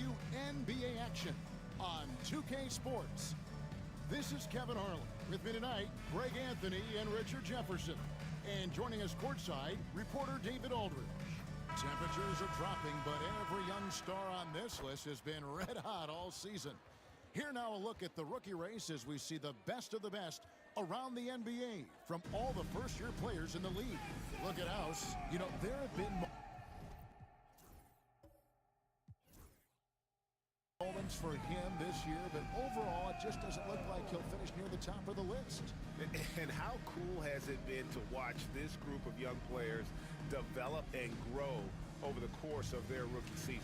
to NBA action on 2K Sports. This is Kevin Harlan. With me tonight, Greg Anthony and Richard Jefferson. And joining us courtside, reporter David Aldridge. Temperatures are dropping, but every young star on this list has been red hot all season. Here now a look at the rookie race as we see the best of the best around the NBA from all the first-year players in the league. Look at House. You know, there have been moments for him this year, but overall it just doesn't look like he'll finish near the top of the list. And how cool has it been to watch this group of young players develop and grow over the course of their rookie season?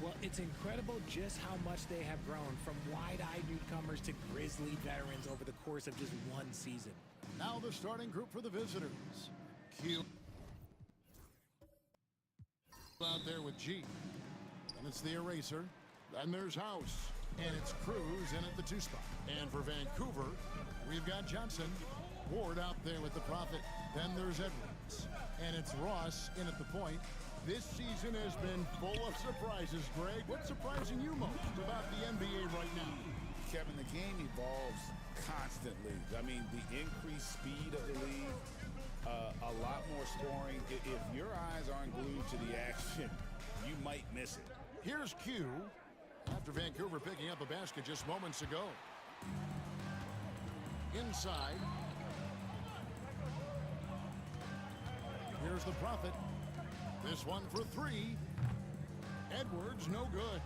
Well, it's incredible just how much they have grown from wide-eyed newcomers to grizzly veterans over the course of just one season. Now the starting group for the visitors. Q out there with G. And it's the eraser. Then there's House. And it's Cruz in at the 2 spot. And for Vancouver, we've got Johnson. Ward out there with the Prophet. Then there's Edwards. And it's Ross in at the point. This season has been full of surprises, Greg. What's surprising you most about the NBA right now? Kevin, the game evolves constantly. I mean, the increased speed of the league, a lot more scoring. If your eyes aren't glued to the action, you might miss it. Here's Q after Vancouver picking up a basket just moments ago. Inside. Here's the Prophet. This one for 3. Edwards, no good.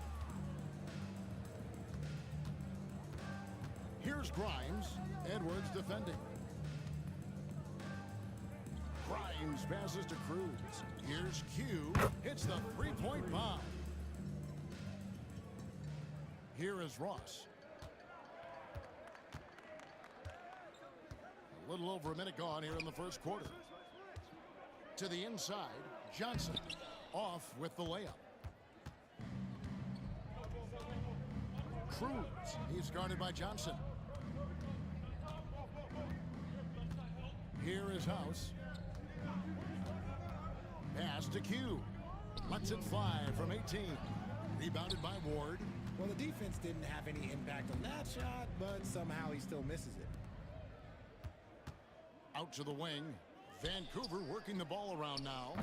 Here's Grimes. Edwards defending. Grimes passes to Cruz. Here's Q. Hits the three-point bomb. Here is Ross. A little over a minute gone here in the first quarter. To the inside, Johnson off with the layup. Cruz, he's guarded by Johnson. Here is House. Pass to Q. Lets it fly from 18. Rebounded by Ward. Well, the defense didn't have any impact on that shot, but somehow he still misses it. Out to the wing. Vancouver working the ball around now.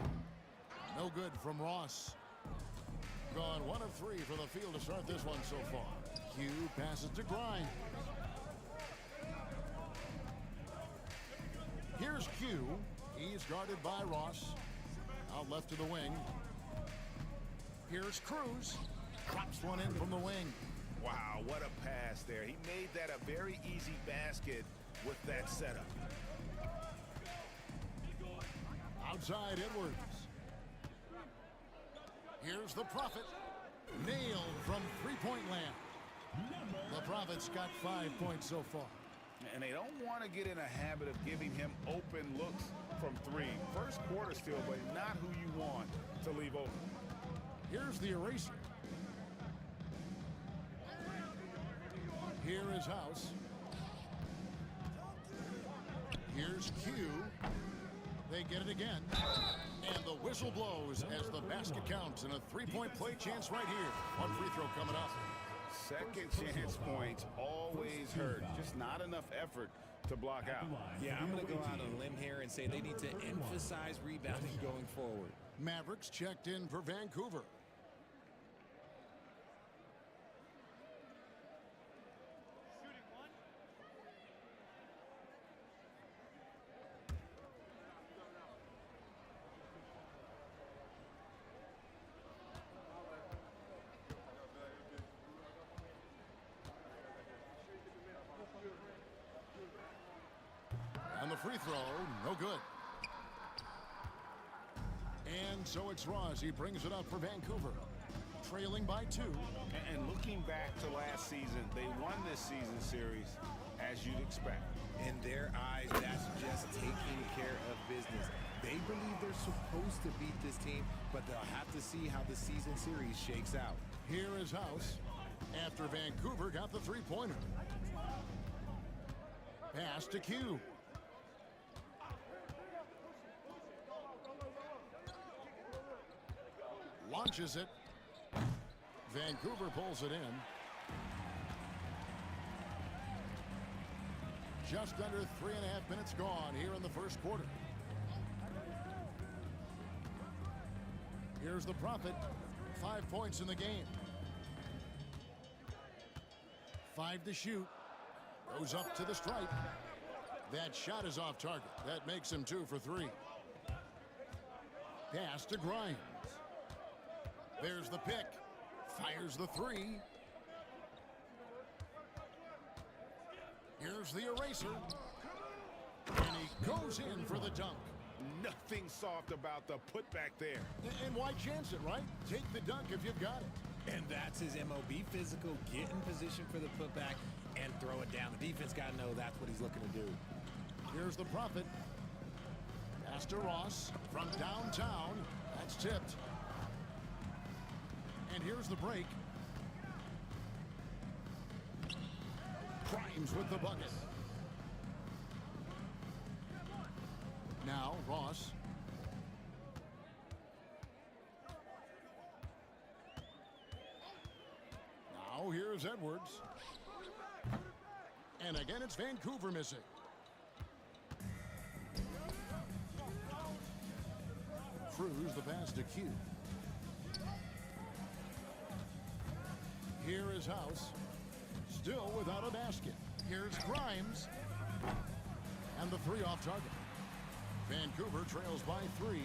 No good from Ross. Gone 1 of 3 for the field to start this one so far. Q passes to Grimes. Here's Q. He's guarded by Ross. Out left to the wing. Here's Cruz. Drops one in from the wing. Wow, what a pass there. He made that a very easy basket with that setup. Outside Edwards. Here's the Prophet. Nailed from three-point land. The Prophet's got 5 points so far. And they don't want to get in a habit of giving him open looks from 3. First quarter still, but not who you want to leave open. Here's the eraser. Here is House. Here's Q. They get it again. And the whistle blows as the basket counts and a three-point play chance right here. One free throw coming up. Second chance points always hurt. Just not enough effort to block out. Yeah, I'm going to go out on a limb here and say they need to emphasize rebounding going forward. Mavericks checked in for Vancouver. And the free throw, no good. And so it's Ross. He brings it up for Vancouver. Trailing by 2. And looking back to last season, they won this season series as you'd expect. In their eyes, that's just taking care of business. They believe they're supposed to beat this team, but they'll have to see how the season series shakes out. Here is House after Vancouver got the three-pointer. Pass to Q. Launches it. Vancouver pulls it in. Just under 3.5 minutes gone here in the first quarter. Here's the Prophet. 5 points in the game. 5 to shoot. Goes up to the stripe. That shot is off target. That makes him 2 for 3. Pass to Grimes. There's the pick. Fires the 3. Here's the eraser. And he goes in for the dunk. Nothing soft about the putback there. And why chance it, right? Take the dunk if you've got it. And that's his MO. Be physical, get in position for the putback, and throw it down. The defense got to know that's what he's looking to do. Here's the Prophet. Pass to Ross from downtown. That's tipped. And here's the break. Grimes with the bucket. Now Ross. Now here's Edwards. And again it's Vancouver missing. Cruz the pass to Q. Here is House. Still without a basket. Here's Grimes. And the 3 off target. Vancouver trails by 3.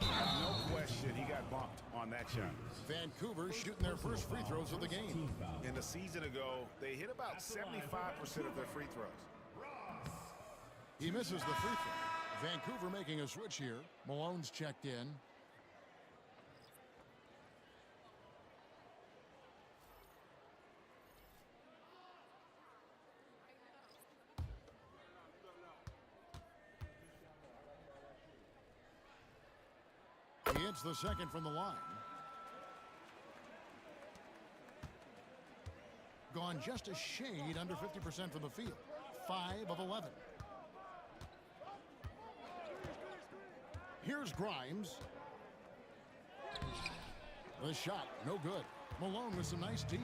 No question, he got bumped on that shot. Vancouver shooting their first free throws of the game. And a season ago, they hit about 75% of their free throws. He misses the free throw. Vancouver making a switch here. Malone's checked in. He hits the second from the line. Gone just a shade under 50% from the field. 5 of 11. Here's Grimes. The shot, no good. Malone with some nice D.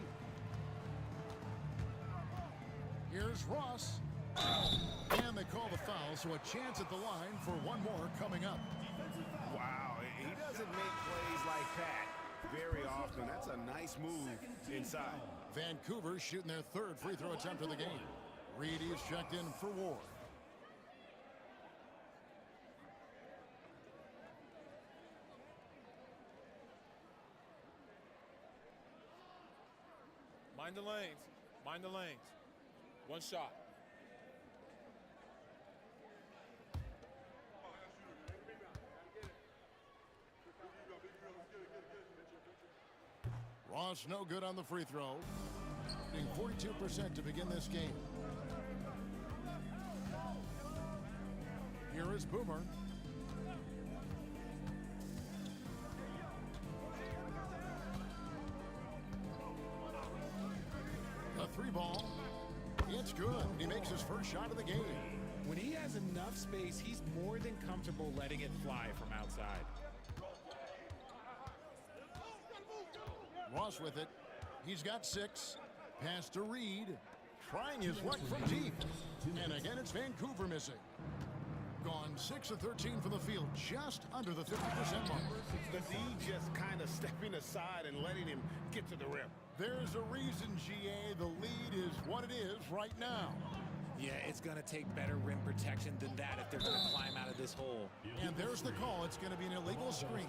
Here's Ross. And they call the foul, so a chance at the line for one more coming up. Wow, he doesn't make plays like that very often. That's a nice move inside. Vancouver shooting their 3rd free throw attempt of the game. Reedy is checked in for Ward. Mind the lanes. Mind the lanes. One shot. Ross no good on the free throw. Shooting 42% to begin this game. Here is Boomer. The 3 ball. It's good. He makes his first shot of the game. When he has enough space, he's more than comfortable letting it fly from outside. Ross with it. He's got 6. Pass to Reed. Trying his luck from deep. And again, it's Vancouver missing. Gone 6 of 13 from the field, just under the 50% mark. The D just kind of stepping aside and letting him get to the rim. There's a reason, GA, the lead is what it is right now. Yeah, it's going to take better rim protection than that if they're going to climb out of this hole. And there's the call. It's going to be an illegal screen.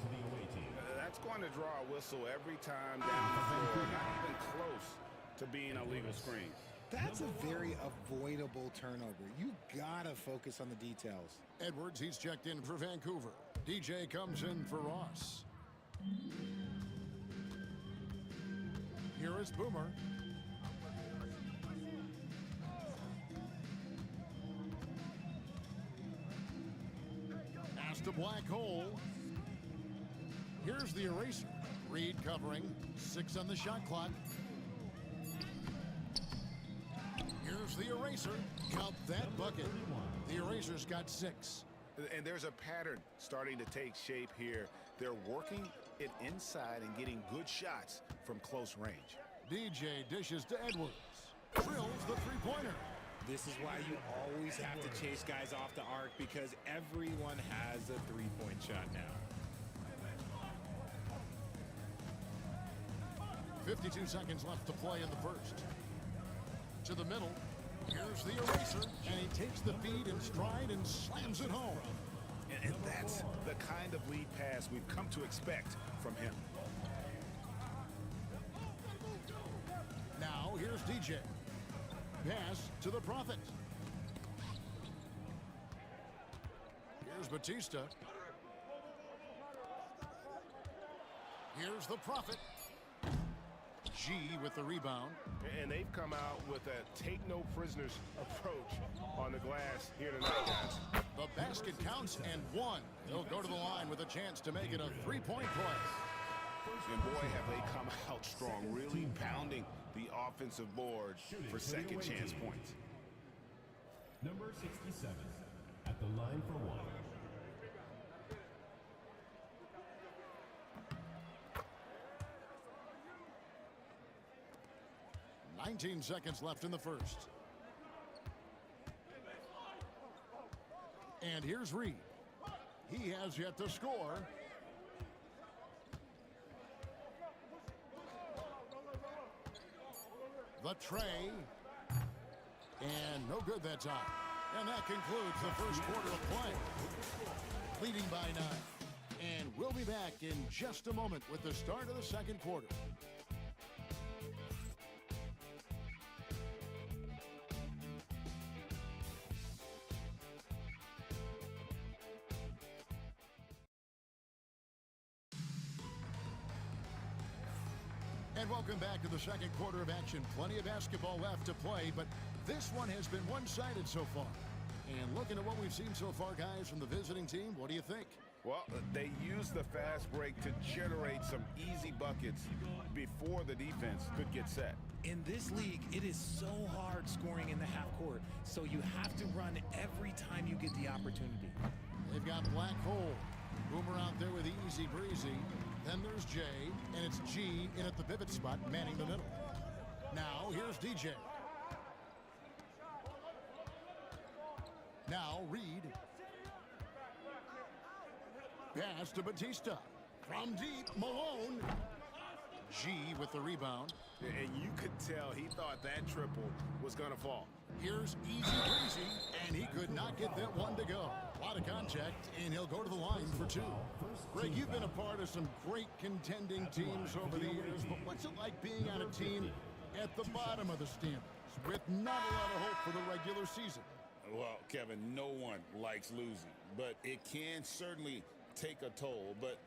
That's going to draw a whistle every time down the floor. Not even close to being a legal screen. That's a very avoidable turnover. You got to focus on the details. Edwards, he's checked in for Vancouver. DJ comes in for Ross. Here is Boomer. Pass to Black Hole. Here's the eraser. Reed covering. 6 on the shot clock. Here's the eraser. Count that bucket. The eraser's got 6. And there's a pattern starting to take shape here. They're working it inside and getting good shots from close range. DJ dishes to Edwards. Drills the three-pointer. This is why you always have to chase guys off the arc, because everyone has a three-point shot now. 52 seconds left to play in the first. To the middle. Here's the eraser, and he takes the feed in stride and slams it home. And that's the kind of lead pass we've come to expect from him. Now, here's DJ. Pass to the Prophet. Here's Batista. Here's the Prophet. G with the rebound. And they've come out with a take-no-prisoners approach on the glass here tonight, guys. The basket counts and one. They'll go to the line with a chance to make it a three-point play. And boy, have they come out strong, really pounding the offensive board for second chance points. Number 67 at the line for one. 19 seconds left in the first. And here's Reed. He has yet to score. The tray. And no good that time. And that concludes the first quarter of play. Leading by 9. And we'll be back in just a moment with the start of the second quarter. And welcome back to the second quarter of action. Plenty of basketball left to play, but this one has been one-sided so far. And looking at what we've seen so far, guys, from the visiting team, what do you think? Well, they used the fast break to generate some easy buckets before the defense could get set. In this league, it is so hard scoring in the half court, so you have to run every time you get the opportunity. They've got Black Hole. Boomer out there with Easy Breezy. Then there's Jay, and it's G in at the pivot spot, manning the middle. Now, here's DJ. Now, Reed. Pass to Batista. From deep, Malone. G with the rebound. And you could tell he thought that triple was going to fall. Here's Easy Breezy, and he could not get that one to go. A lot of contact, and he'll go to the line for 2. Greg, you've been a part of some great contending teams over the years, but what's it like being on a team at the bottom of the standings with not a lot of hope for the regular season? Well, Kevin, no one likes losing, but it can certainly take a toll. But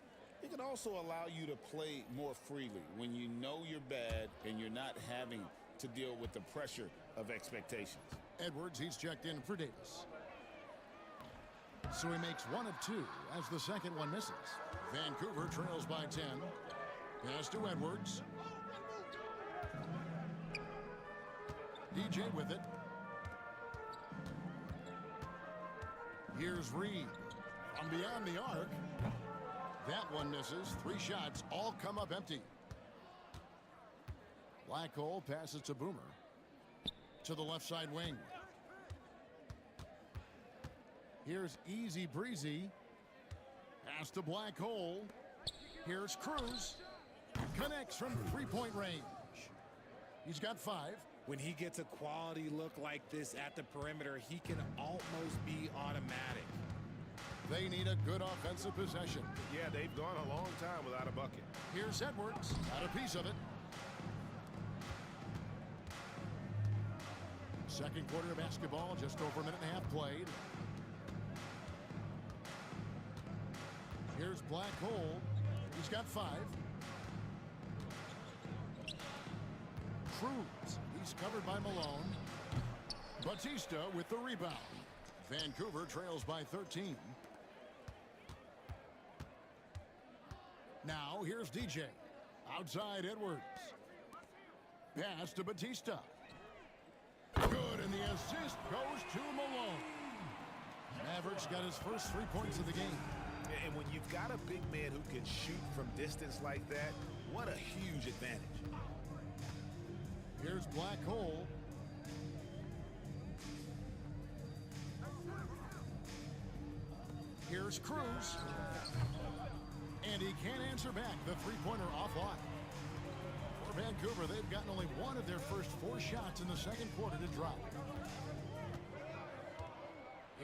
it can also allow you to play more freely when you know you're bad and you're not having to deal with the pressure of expectations. Edwards, he's checked in for Davis. So he makes 1 of 2 as the second one misses. Vancouver trails by 10. Pass to Edwards. DJ with it. Here's Reed. From beyond the arc. That one misses. 3 shots all come up empty. Black Hole passes to Boomer. To the left side wing. Here's Easy Breezy. Pass to Black Hole. Here's Cruz. Connects from three-point range. He's got 5. When he gets a quality look like this at the perimeter, he can almost be automatic. They need a good offensive possession. Yeah, they've gone a long time without a bucket. Here's Edwards. Got a piece of it. Second quarter of basketball, just over a minute and a half played. Here's Black Hole. He's got 5. Cruz. He's covered by Malone. Batista with the rebound. Vancouver trails by 13. Now here's DJ. Outside Edwards. Pass to Batista. Good, and the assist goes to Malone. Mavericks got his first 3 points of the game. And when you've got a big man who can shoot from distance like that, what a huge advantage. Here's Black Hole. Here's Cruz. And he can't answer back. The three-pointer offline. For Vancouver, they've gotten only one of their first 4 shots in the second quarter to drop.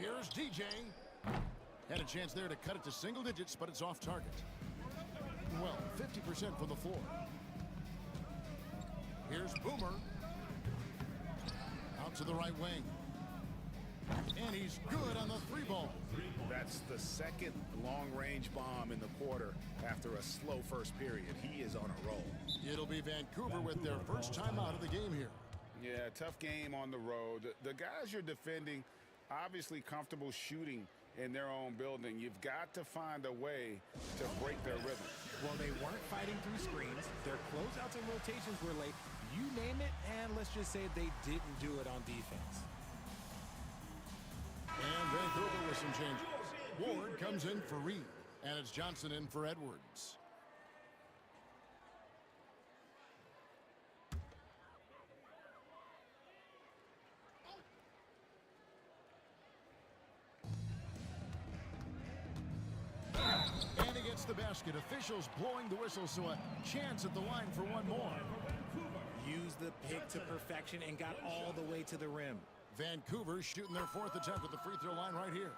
Here's DJ. Had a chance there to cut it to single digits, but it's off target. Well, 50% from the floor. Here's Boomer. Out to the right wing. And he's good on the 3-ball. That's the second long-range bomb in the quarter after a slow first period. He is on a roll. It'll be Vancouver with their first time out of the game here. Yeah, tough game on the road. The guys you're defending, obviously comfortable shooting in their own building. You've got to find a way to break their rhythm. Well, they weren't fighting through screens. Their closeouts and rotations were late. You name it, and let's just say they didn't do it on defense. And Vancouver with some changes. Ward comes in for Reed, and it's Johnson in for Edwards. And he gets the basket. Officials blowing the whistle, so a chance at the line for one more. Used the pick to perfection and got all the way to the rim. Vancouver shooting their 4th attempt at the free throw line right here.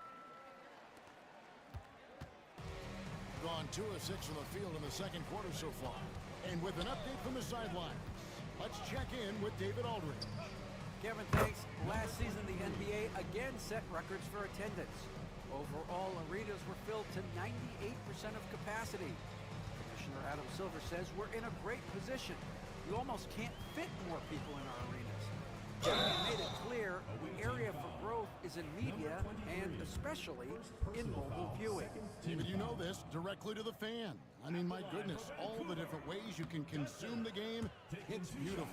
Gone 2 of 6 from the field in the second quarter so far. And with an update from the sideline, let's check in with David Aldridge. Kevin, thanks. Last season, the NBA again set records for attendance. Overall, arenas were filled to 98% of capacity. Commissioner Adam Silver says we're in a great position. You almost can't fit more people in our arenas. He made it clear the area for growth is in media and especially in mobile viewing. David, you know this directly to the fan. I mean, my goodness, all the different ways you can consume the game, it's beautiful.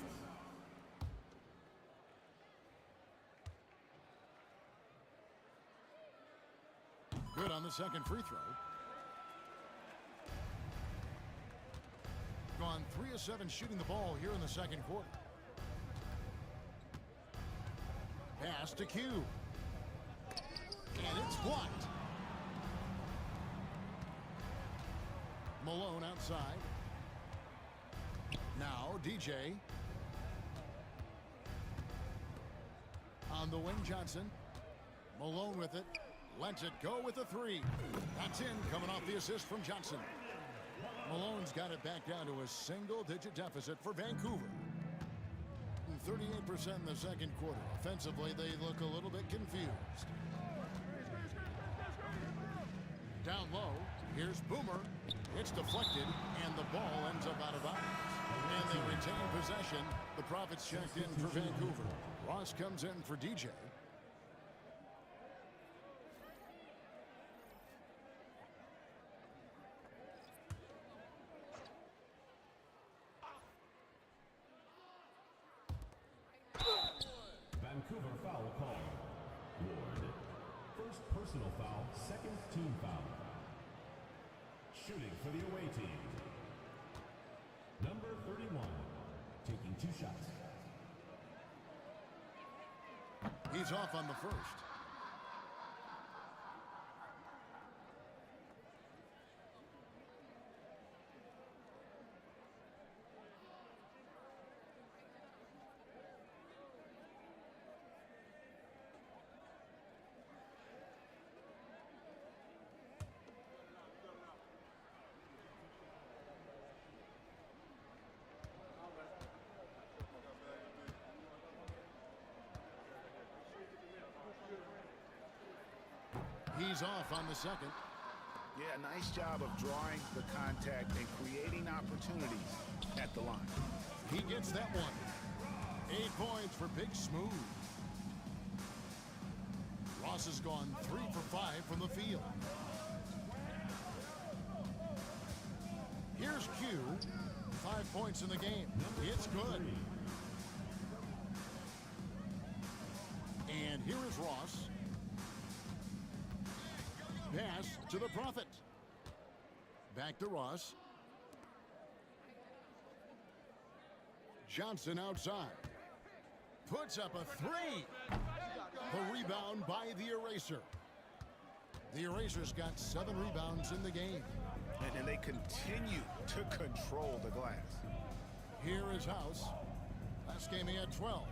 Good on the second free throw. Gone 3 of 7 shooting the ball here in the second quarter. Pass to Q. And it's blocked. Malone outside. Now DJ. On the wing, Johnson. Malone with it. Lets it go with a 3. That's in, coming off the assist from Johnson. Malone's got it back down to a single-digit deficit for Vancouver. 38% in the second quarter. Offensively, they look a little bit confused. Down low, here's Boomer. It's deflected, and the ball ends up out of bounds. And they retain possession. The Profits checked in for Vancouver. Ross comes in for DJ. Vancouver foul call. Ward. First personal foul, second team foul. Shooting for the away team. Number 31, taking 2 shots. He's off on the first. He's off on the second. Yeah, nice job of drawing the contact and creating opportunities at the line. He gets that one. 8 points for Big Smooth. Ross has gone 3 for 5 from the field. Here's Q. 5 points in the game. It's good. And here is Ross. to the Prophet. Back to Ross. Johnson outside. Puts up a three. The rebound by the Eraser. The Eraser's got 7 rebounds in the game. And they continue to control the glass. Here is House. Last game he had 12.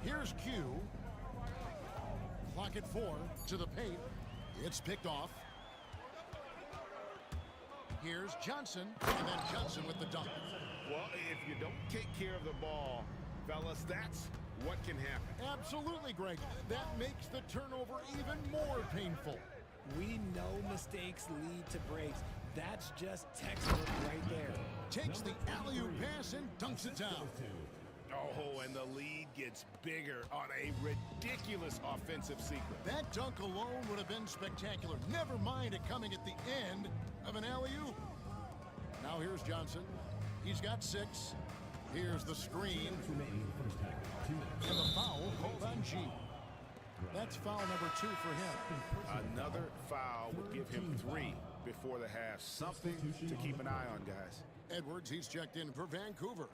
Here's Q. Clock at 4 to the paint. It's picked off. Here's Johnson, and then Johnson with the dunk. Well, if you don't take care of the ball, fellas, that's what can happen. Absolutely, Greg. That makes the turnover even more painful. We know mistakes lead to breaks. That's just textbook right there. Takes the alley-oop pass and dunks it down. Oh, and the lead gets bigger on a ridiculous offensive sequence. That dunk alone would have been spectacular. Never mind it coming at the end of an alley-oop. Now here's Johnson. He's got 6. Here's the screen. And the foul called on G. That's foul number 2 for him. Another foul would give him 3 before the half. Something to keep an eye on, guys. Edwards, he's checked in for Vancouver.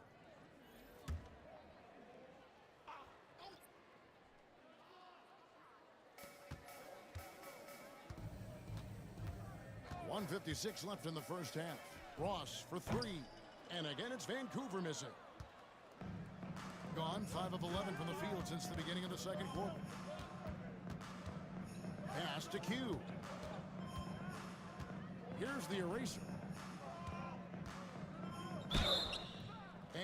.156 left in the first half. Ross for 3. And again, it's Vancouver missing. Gone 5 of 11 from the field since the beginning of the second quarter. Pass to Q. Here's the Eraser.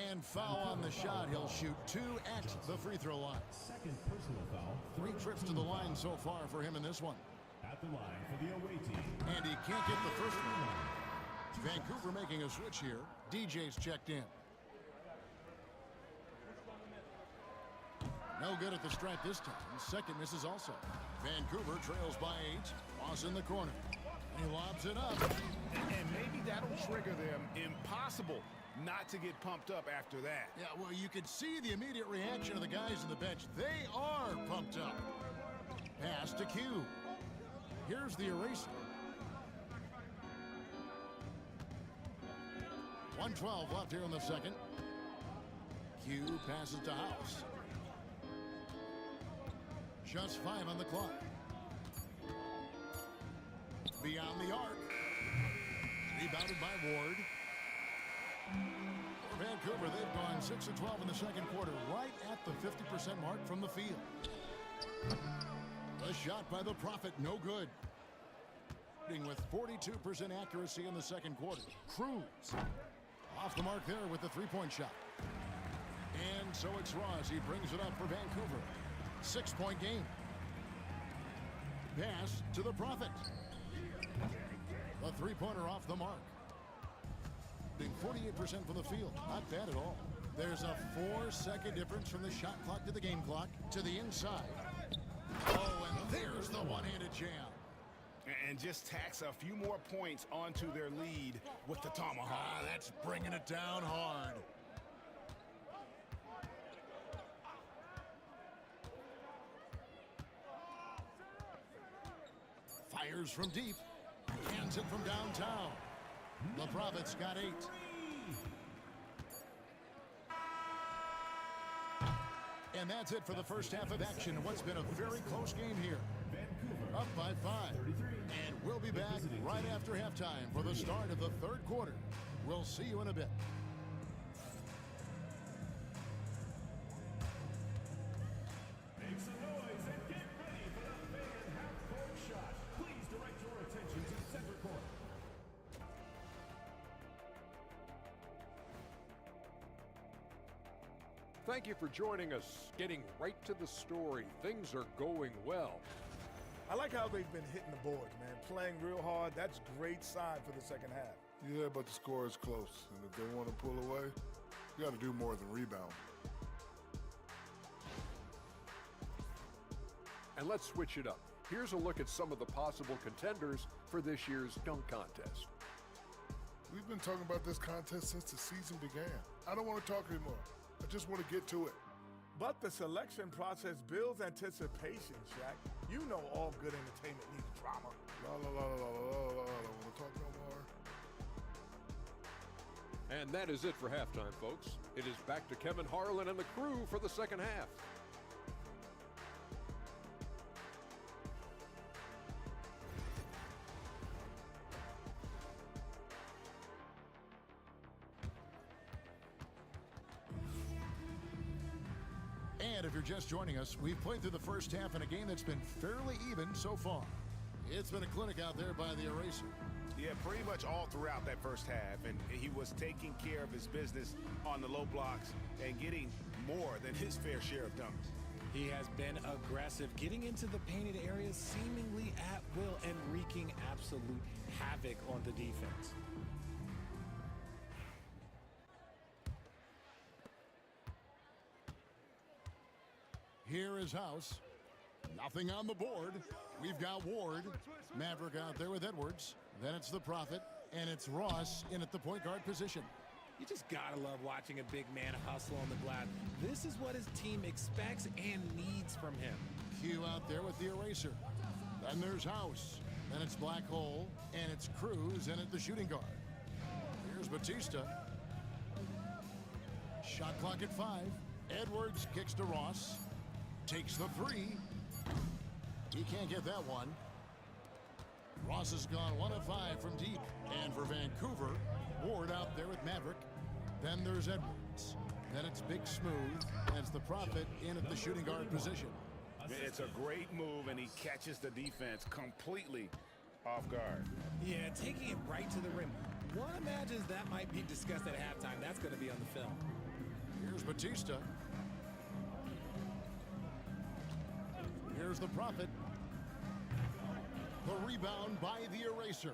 And foul on the shot. He'll shoot 2 at the free throw line. Second personal foul. 3 trips to the line so far for him in this one. At the line for the away team. And he can't get the first one. Vancouver making a switch here. DJ's checked in. No good at the stripe this time. Second misses also. Vancouver trails by 8. Ross in the corner. He lobs it up. And maybe that'll trigger them. Impossible not to get pumped up after that. Yeah, well, you could see the immediate reaction of the guys on the bench. They are pumped up. Pass to Q. Here's the Eraser. 1:12 left here in the second. Q passes to House. Just 5 on the clock. Beyond the arc. Rebounded by Ward. For Vancouver, they've gone 6 of 12 in the second quarter, right at the 50% mark from the field. The shot by the Prophet, no good. With 42% accuracy in the second quarter. Cruz off the mark there with the three-point shot. And so it's Ross. He brings it up for Vancouver. 6-point game. Pass to the Prophet. The three-pointer off the mark. 48% from the field. Not bad at all. There's a 4-second difference from the shot clock to the game clock to the inside. Oh, and there's the one-handed jam. And just tacks a few more points onto their lead with the tomahawk. Ah, that's bringing it down hard. Fires from deep. Hands it from downtown. The Prophet's got 8. And that's it for the first half of action in what's been a very close game here. Up by 5. And we'll be back right after halftime for the start of the third quarter. We'll see you in a bit. Make some noise and get ready for the big half-court shot. Please direct your attention to center court. Thank you for joining us. Getting right to the story. Things are going well. I like how they've been hitting the boards, man. Playing real hard. That's a great sign for the second half. Yeah, but the score is close. And if they want to pull away, you got to do more than rebound. And let's switch it up. Here's a look at some of the possible contenders for this year's dunk contest. We've been talking about this contest since the season began. I don't want to talk anymore. I just want to get to it. But the selection process builds anticipation, Shaq. You know all good entertainment needs drama. La la la la la la la. I don't want to talk no more. And that is it for halftime, folks. It is back to Kevin Harlan and the crew for the second half. And if you're just joining us, we've played through the first half in a game that's been fairly even so far. It's been a clinic out there by the Eraser. Yeah, pretty much all throughout that first half, and he was taking care of his business on the low blocks and getting more than his fair share of dunks. He has been aggressive, getting into the painted areas seemingly at will and wreaking absolute havoc on the defense. Here is House. Nothing on the board. We've got Ward. Maverick out there with Edwards. Then it's the Prophet, and it's Ross in at the point guard position. You just gotta love watching a big man hustle on the glass. This is what his team expects and needs from him. Q out there with the Eraser. Then there's House. Then it's Black Hole, and it's Cruz in at the shooting guard. Here's Batista. Shot clock at 5. Edwards kicks to Ross. Takes the 3. He can't get that one. Ross has gone 1 of 5 from deep. And for Vancouver, Ward out there with Maverick. Then there's Edwards. Then it's Big Smooth. And it's the Prophet in at the shooting guard position. It's a great move, and he catches the defense completely off guard. Yeah, taking it right to the rim. One imagines that might be discussed at halftime. That's going to be on the film. Here's Batista. Here's the Prophet. The rebound by the Eraser.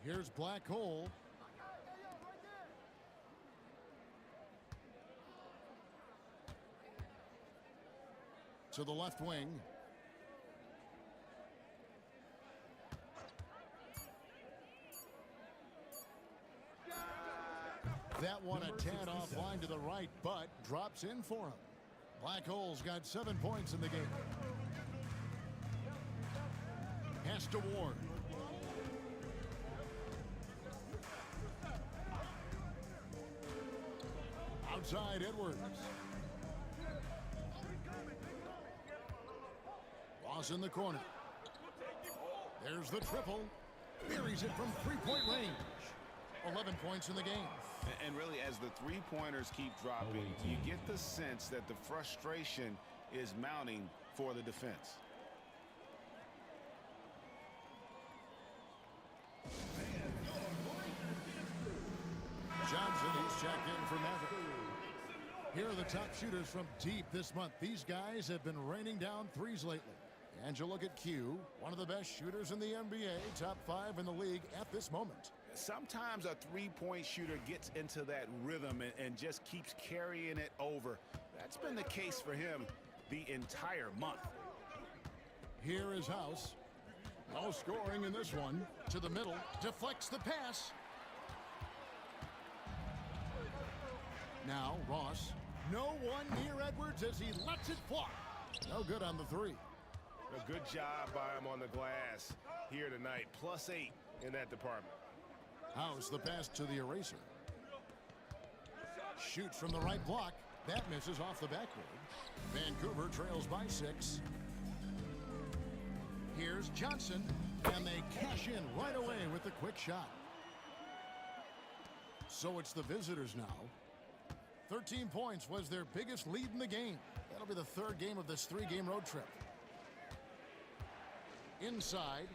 Here's Black Hole. To the left wing. That one a tad offline to the right, but drops in for him. Black Hole's got 7 points in the game. Pass to Ward. Outside Edwards. Ross in the corner. There's the triple. Buries it from three-point range. 11 points in the game. And really, as the three-pointers keep dropping, you get the sense that the frustration is mounting for the defense. Johnson, he's checked in for Maverick. Here are the top shooters from deep this month. These guys have been raining down threes lately. And you look at Q, one of the best shooters in the NBA, top 5 in the league at this moment. Sometimes a three-point shooter gets into that rhythm and just keeps carrying it over. That's been the case for him the entire month. Here is House. No scoring in this one. To the middle, deflects the pass. Now Ross. No one near Edwards as he lets it fly. No good on the 3. A good job by him on the glass here tonight. +8 in that department. House, the pass to the Eraser. Shoots from the right block. That misses off the backboard. Vancouver trails by 6. Here's Johnson, and they cash in right away with the quick shot. So it's the visitors now. 13 points was their biggest lead in the game. That'll be the 3rd game of this 3-game road trip. Inside.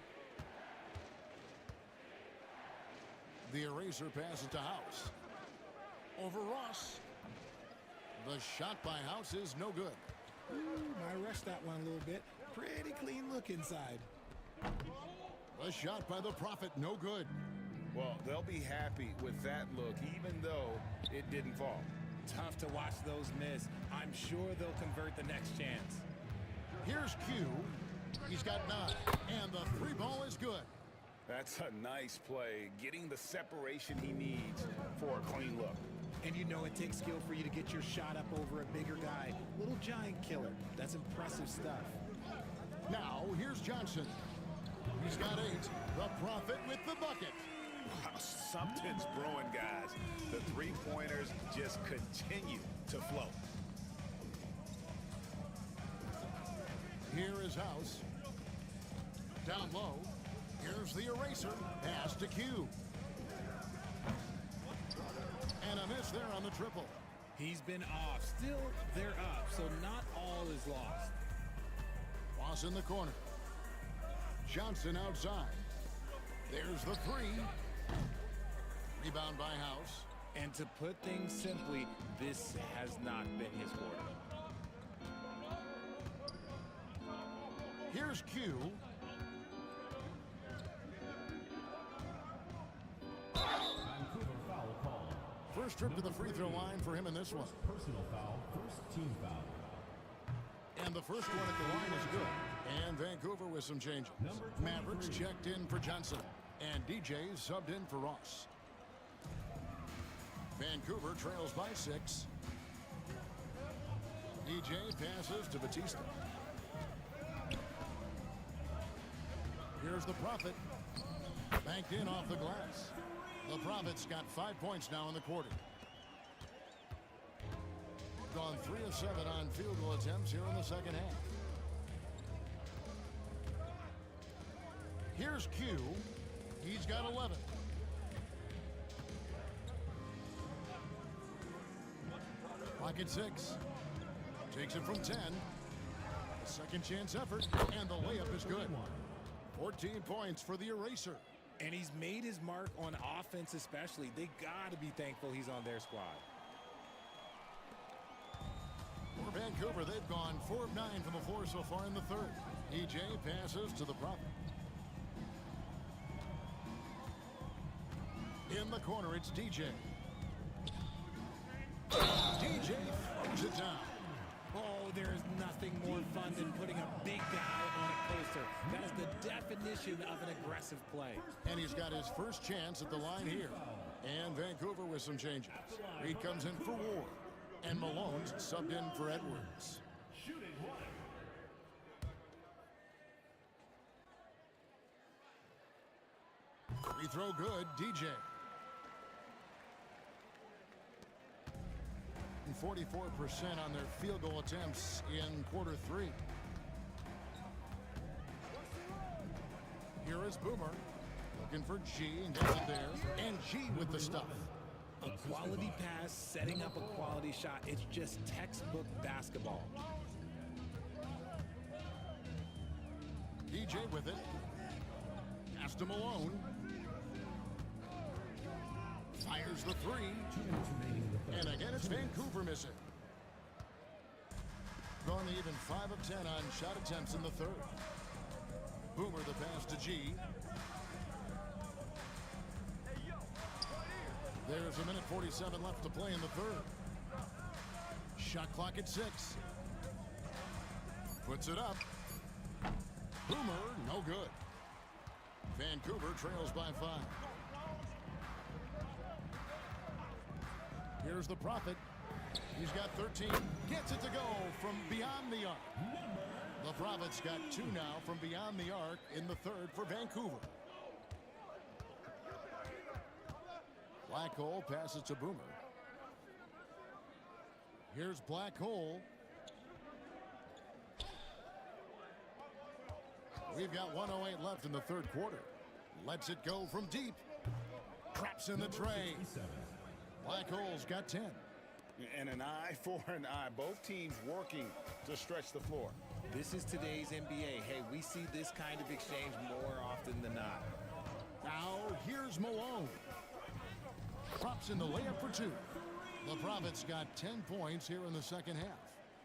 The Eraser passes to House. Over Ross. The shot by House is no good. I rushed that one a little bit. Pretty clean look inside. The shot by the Prophet, no good. Well, they'll be happy with that look, even though it didn't fall. Tough to watch those miss. I'm sure they'll convert the next chance. Here's Q. He's got 9, and the 3 ball is good. That's a nice play, getting the separation he needs for a clean look. And you know it takes skill for you to get your shot up over a bigger guy. Little giant killer. That's impressive stuff. Now, here's Johnson. He's got 8. The Prophet with the bucket. Wow, something's brewing, guys. The three-pointers just continue to flow. Here is House. Down low. Here's the eraser. Pass to Q. And a miss there on the triple. He's been off. Still, they're up, so not all is lost. Ross in the corner. Johnson outside. There's the 3. Rebound by House. And to put things simply, this has not been his quarter. Here's Q. Vancouver foul call. First trip to the free throw line for him in this one. Personal foul, first team foul. And the first one at the line is good. And Vancouver with some changes. Mavericks checked in for Johnson. And DJ subbed in for Ross. Vancouver trails by 6. DJ passes to Batista. Here's the Prophet. Banked in off the glass. The Prophet's got 5 points now in the quarter. Gone 3 of 7 on field goal attempts here in the second half. Here's Q. He's got 11. Pocket 6. Takes it from 10. Second chance effort, and the layup is good. 14 points for the eraser. And he's made his mark on offense especially. They got to be thankful he's on their squad. For Vancouver, they've gone 4 of 9 from the floor so far in the third. DJ passes to the Prophet. In the corner, it's DJ. DJ throws it down. Oh, there's nothing more fun than putting a big guy on a poster. That is the definition of an aggressive play. And he's got his first chance at the line here. And Vancouver with some changes. Reed comes in for Ward. And Malone's subbed in for Edwards. Shooting one. Free throw good, DJ. 44% on their field goal attempts in quarter 3. Here is Boomer. Looking for G and gets it there. And G with the stuff. A quality pass, setting up a quality shot. It's just textbook basketball. DJ with it. Pass to Malone. Fires the 3. And again, it's Vancouver missing. Gone even 5 of 10 on shot attempts in the third. Boomer the pass to G. There's 1:47 left to play in the third. Shot clock at 6. Puts it up. Boomer, no good. Vancouver trails by 5. Here's the Prophet. He's got 13. Gets it to go from beyond the arc. The Prophet's got 2 now from beyond the arc in the third for Vancouver. Black Hole passes to Boomer. Here's Black Hole. We've got 1:08 left in the third quarter. Lets it go from deep. Traps in the tray. Black Hole's got 10. And an eye for an eye. Both teams working to stretch the floor. This is today's NBA. Hey, we see this kind of exchange more often than not. Now, here's Malone. Props in the layup for 2. The Prophet's got 10 points here in the second half.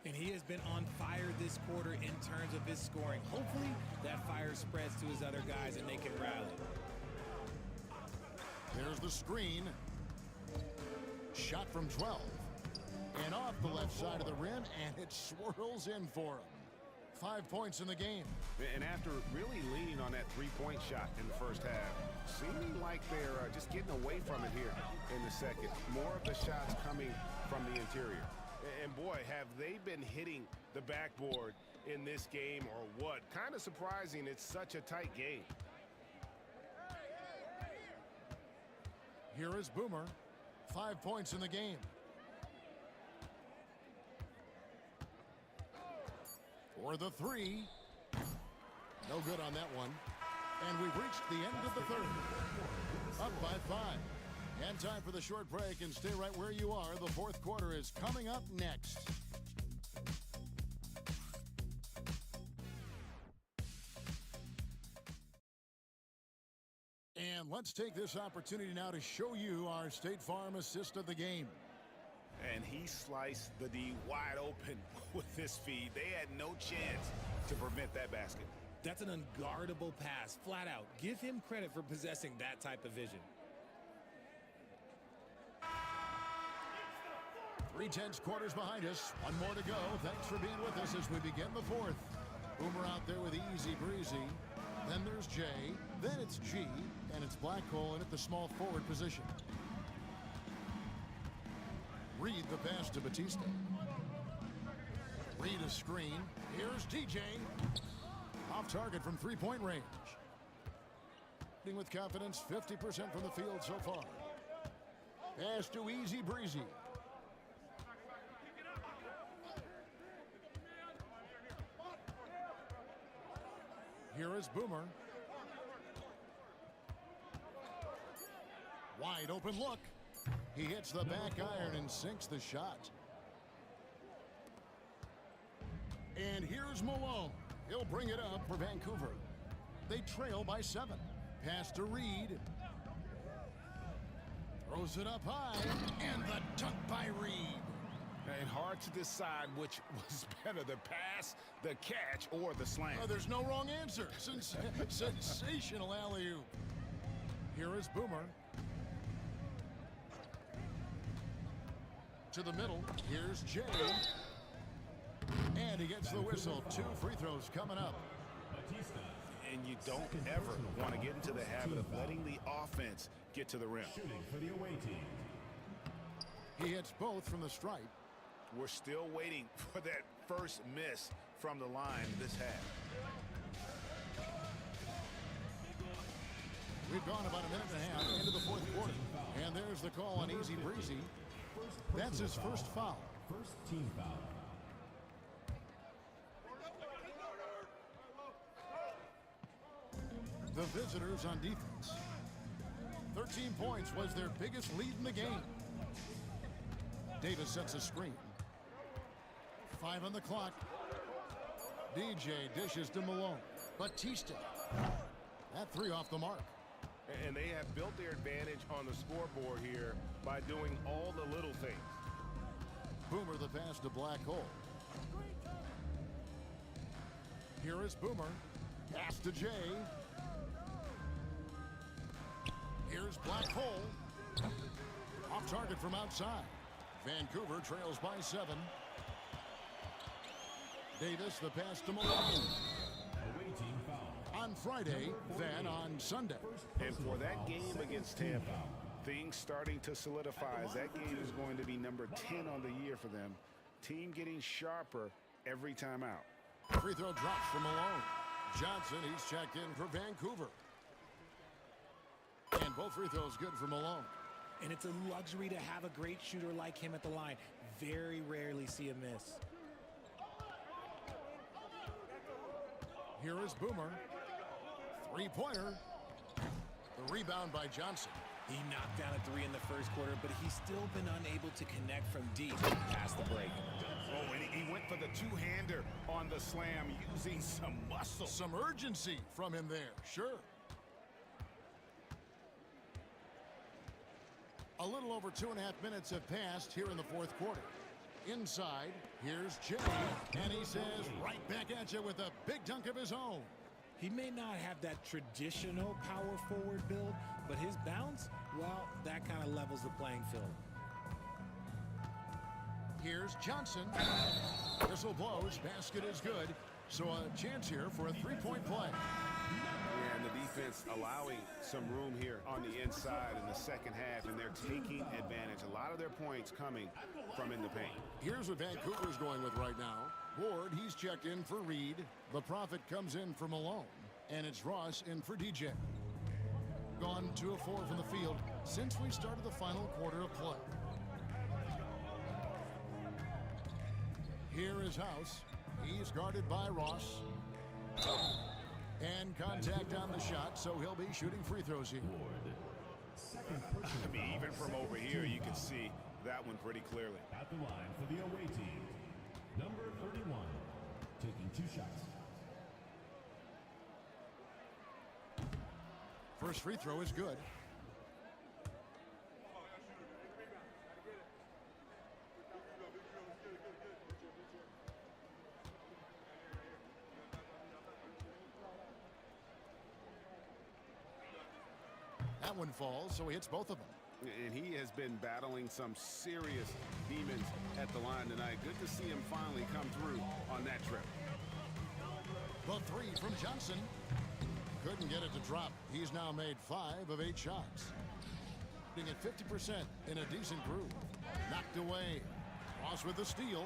And he has been on fire this quarter in terms of his scoring. Hopefully, that fire spreads to his other guys and they can rally. There's the screen. Shot from 12. And off the left side of the rim, and it swirls in for him. 5 points in the game. And after really leaning on that three-point shot in the first half, seeming like they're just getting away from it here in the second. More of the shots coming from the interior. And boy, have they been hitting the backboard in this game or what? Kind of surprising it's such a tight game. Here is Boomer. 5 points in the game. For the three. No good on that one. And we've reached the end of the third. Up by 5. And time for the short break, and stay right where you are. The fourth quarter is coming up next. And let's take this opportunity now to show you our State Farm assist of the game. And he sliced the D wide open with this feed. They had no chance to prevent that basket. That's an unguardable pass, flat out. Give him credit for possessing that type of vision. 3/10 quarters behind us. One more to go. Thanks for being with us as we begin the fourth. Boomer out there with easy breezy. Then there's Jay. Then it's G. And it's Blackhole in at the small forward position. Reed the pass to Batista. Reed a screen. Here's DJ. Off target from three-point range. With confidence, 50% from the field so far. Pass to Easy Breezy. Here is Boomer. Wide open look. He hits the back iron and sinks the shot. And here's Malone. He'll bring it up for Vancouver. They trail by 7. Pass to Reed. Throws it up high. And the dunk by Reed. And hard to decide which was better, the pass, the catch, or the slam. There's no wrong answer. Sensational alley-oop. Here is Boomer. To the middle. Here's Jay. And he gets the whistle. 2 free throws coming up. And you don't ever want to get into the habit of letting the offense get to the rim. He hits both from the stripe. We're still waiting for that first miss from the line this half. We've gone about a minute and a half into the fourth quarter. And there's the call on Easy Breezy. That's his first foul. First team foul. The visitors on defense. 13 points was their biggest lead in the game. Davis sets a screen. 5 on the clock. DJ dishes to Malone. Batista. That 3 off the mark. And they have built their advantage on the scoreboard here by doing all the little things. Boomer the pass to Blackhole. Here is Boomer. Pass to Jay. Here's Blackhole. Off target from outside. Vancouver trails by 7. Davis the pass to Malone. On Friday, then on Sunday. And for that game against Tampa, things starting to solidify as that game is going to be number 10 on the year for them. Team getting sharper every time out. Free throw drops from Malone. Johnson, he's checked in for Vancouver. And both free throws good for Malone. And it's a luxury to have a great shooter like him at the line. Very rarely see a miss. Here is Boomer. Three-pointer. The rebound by Johnson. He knocked down a 3 in the first quarter, but he's still been unable to connect from deep past the break. Oh, and he went for the two-hander on the slam using some muscle. Some urgency from him there, sure. A little over 2.5 minutes have passed here in the fourth quarter. Inside, here's Jay, and he says right back at you with a big dunk of his own. He may not have that traditional power forward build, but his bounce, well, that kind of levels the playing field. Here's Johnson. Whistle blows, basket is good. So a chance here for a three-point play. Yeah, and the defense allowing some room here on the inside in the second half, and they're taking advantage. A lot of their points coming from in the paint. Here's what Vancouver's going with right now. Ward, he's checked in for Reed. The Prophet comes in for Malone. And it's Ross in for DJ. Gone 2 of 4 from the field since we started the final quarter of play. Here is House. He's guarded by Ross. And contact on the shot, so he'll be shooting free throws here. I mean, even from over here, you can see that one pretty clearly. At the line for the away team, number 31, taking 2 shots. First free throw is good. That one falls, so he hits both of them. And he has been battling some serious demons at the line tonight. Good to see him finally come through on that trip. The 3 from Johnson. Couldn't get it to drop. He's now made 5 of 8 shots. Being at 50% in a decent groove. Knocked away. Ross with the steal.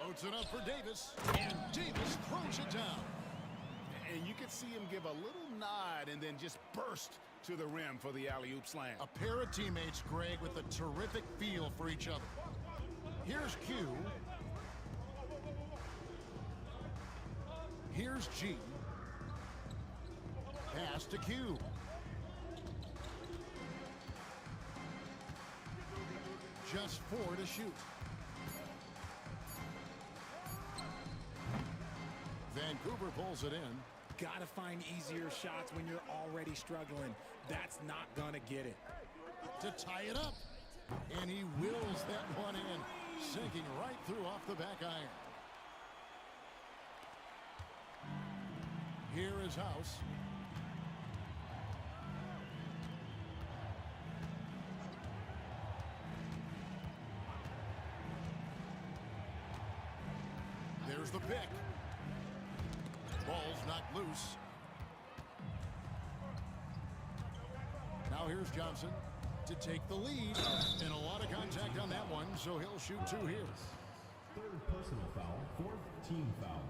Loads it up for Davis. And Davis throws it down. And you can see him give a little nod and then just burst to the rim for the alley-oop slam. A pair of teammates, Greg, with a terrific feel for each other. Here's Q. Here's G. Pass to Q. Just 4 to shoot. Vancouver pulls it in. Gotta find easier shots when you're already struggling. That's not gonna get it. To tie it up. And he wills that one in. Sinking right through off the back iron. Here is House. There's the pick. Ball's knocked loose. Now here's Johnson to take the lead. And a lot of contact on that one, so he'll shoot 2 here. 3rd personal foul, 4th team foul.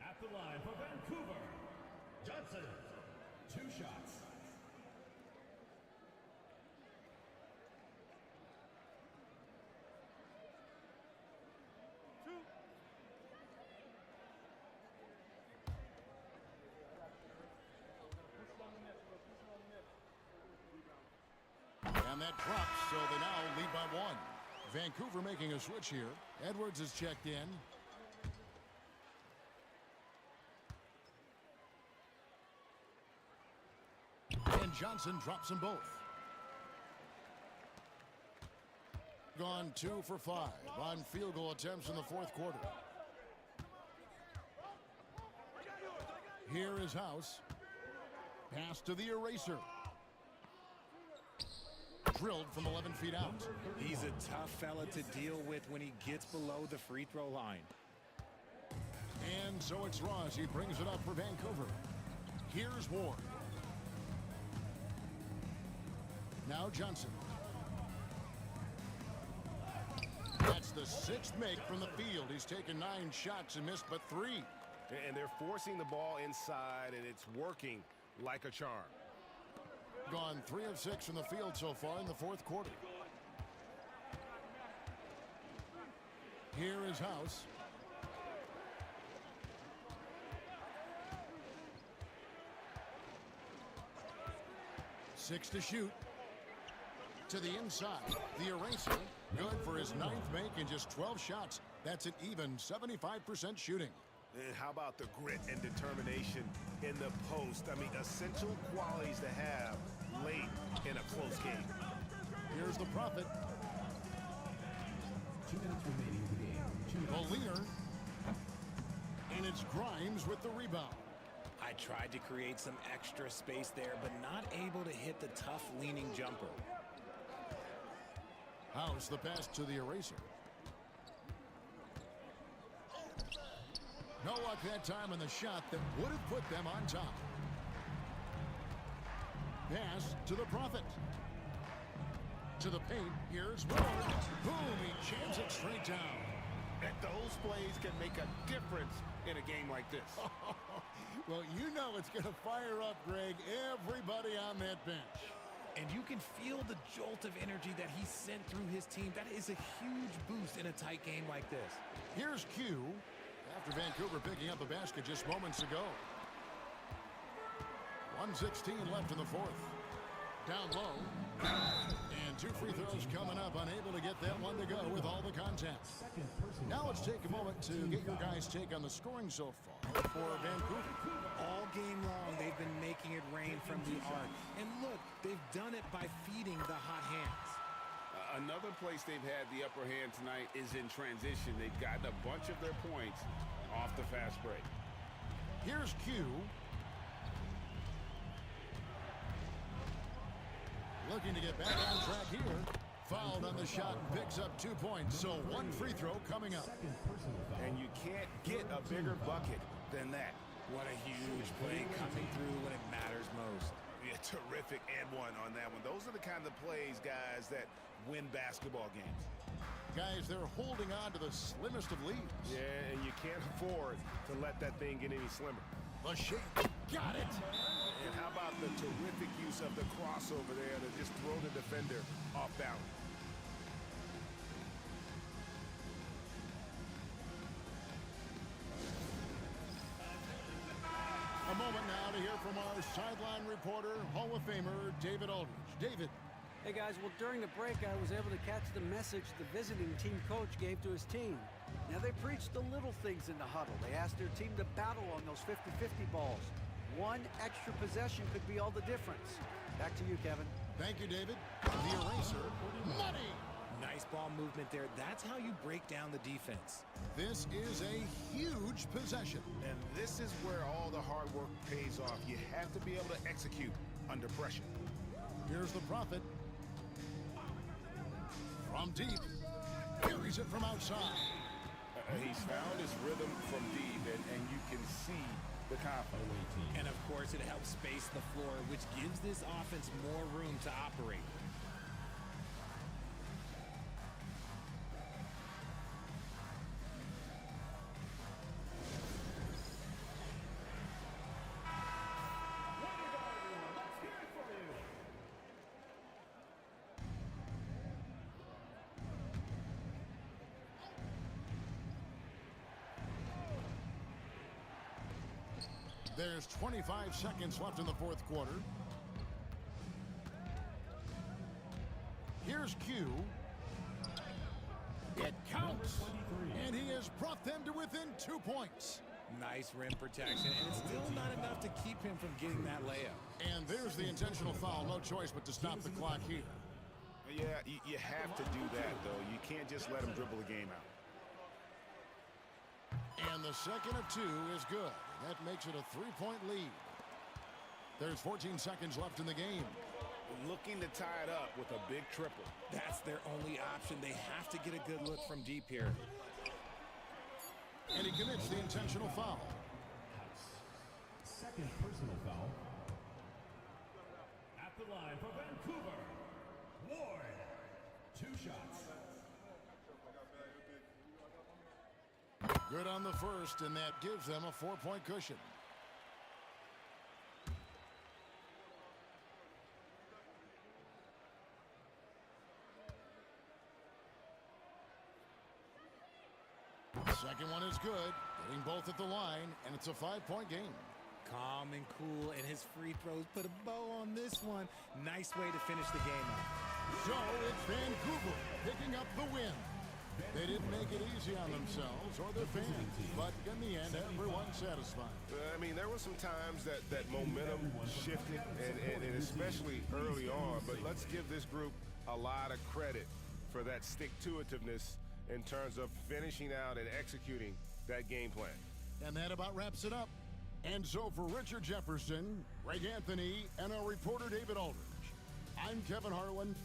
At the line for Vancouver, Johnson, 2 shots. And that drops, so they now lead by 1. Vancouver making a switch here. Edwards is checked in. And Johnson drops them both. Gone 2 for 5 on field goal attempts in the 4th quarter. Here is House. Pass to the eraser. Drilled from 11 feet out. He's a tough fella to deal with when he gets below the free throw line. And so it's Ross. He brings it up for Vancouver. Here's Ward. Now Johnson. That's the 6th make from the field. He's taken 9 shots and missed but 3. And they're forcing the ball inside, and it's working like a charm. Gone 3 of 6 from the field so far in the 4th quarter. Here is House. Six to shoot. To the inside. The eraser. Good for his 9th make in just 12 shots. That's an even 75% shooting. And how about the grit and determination in the post? I mean, essential qualities to have late in a close game. Here's the Prophet. 2 minutes remaining in the game. The leader. And it's Grimes with the rebound. I tried to create some extra space there, but not able to hit the tough leaning jumper. House the pass to the eraser. No luck that time on the shot that would have put them on top. Pass to the Prophet. To the paint. Here's Willard. Boom, he jams it straight down. And those plays can make a difference in a game like this. Well, you know it's going to fire up, Greg, everybody on that bench. And you can feel the jolt of energy that he sent through his team. That is a huge boost in a tight game like this. Here's Q after Vancouver picking up a basket just moments ago. 1:16 left in the fourth. Down low. And 2 free throws coming up. Unable to get that one to go with all the contact. Now let's take a moment to get your guys' take on the scoring so far for Vancouver. All game long, they've been making it rain from the arc. And look, they've done it by feeding the hot hands. Another place they've had the upper hand tonight is in transition. They've gotten a bunch of their points off the fast break. Here's Q. Looking to get back on track here. Fouled on the shot and picks up 2 points. So 1 free throw coming up. And you can't get a bigger bucket than that. What a huge play coming through when it matters most. Yeah, terrific and one on that one. Those are the kind of plays, guys, that win basketball games. Guys, they're holding on to the slimmest of leads. Yeah, and you can't afford to let that thing get any slimmer. The shape. Got it. And how about the terrific use of the crossover there to just throw the defender off balance? A moment now to hear from our sideline reporter, Hall of Famer David Aldridge. David. Hey guys, well during the break I was able to catch the message the visiting team coach gave to his team. Now they preached the little things in the huddle. They asked their team to battle on those 50-50 balls. One extra possession could be all the difference. Back to you, Kevin. Thank you, David. The eraser. Money. Nice ball movement there. That's how you break down the defense. This is a huge possession. And this is where all the hard work pays off. You have to be able to execute under pressure. Here's the Prophet. From deep. Carries it from outside. He's found his rhythm from deep, and you can see the confidence. And of course, it helps space the floor, which gives this offense more room to operate. There's 25 seconds left in the fourth quarter. Here's Q. It counts. And he has brought them to within 2 points. Nice rim protection, and it's still not enough to keep him from getting that layup. And there's the intentional foul. No choice but to stop the clock here. Yeah, you have to do that, though. You can't just let him dribble the game out. And the second of 2 is good. That makes it a 3-point lead. There's 14 seconds left in the game. Looking to tie it up with a big triple. That's their only option. They have to get a good look from deep here. And he commits the intentional foul. Second personal foul. At the line for Vancouver, Ward. 2 shots. Good on the first, and that gives them a 4-point cushion. Second one is good, getting both at the line, and it's a 5-point game. Calm and cool, and his free throws put a bow on this one. Nice way to finish the game up. So it's Vancouver picking up the win. They didn't make it easy on themselves or their fans, but in the end, everyone's satisfied. I mean, there were some times that momentum shifted, and especially early on, but let's give this group a lot of credit for that stick-to-itiveness in terms of finishing out and executing that game plan. And that about wraps it up. And so for Richard Jefferson, Greg Anthony, and our reporter David Aldridge, I'm Kevin Harlan.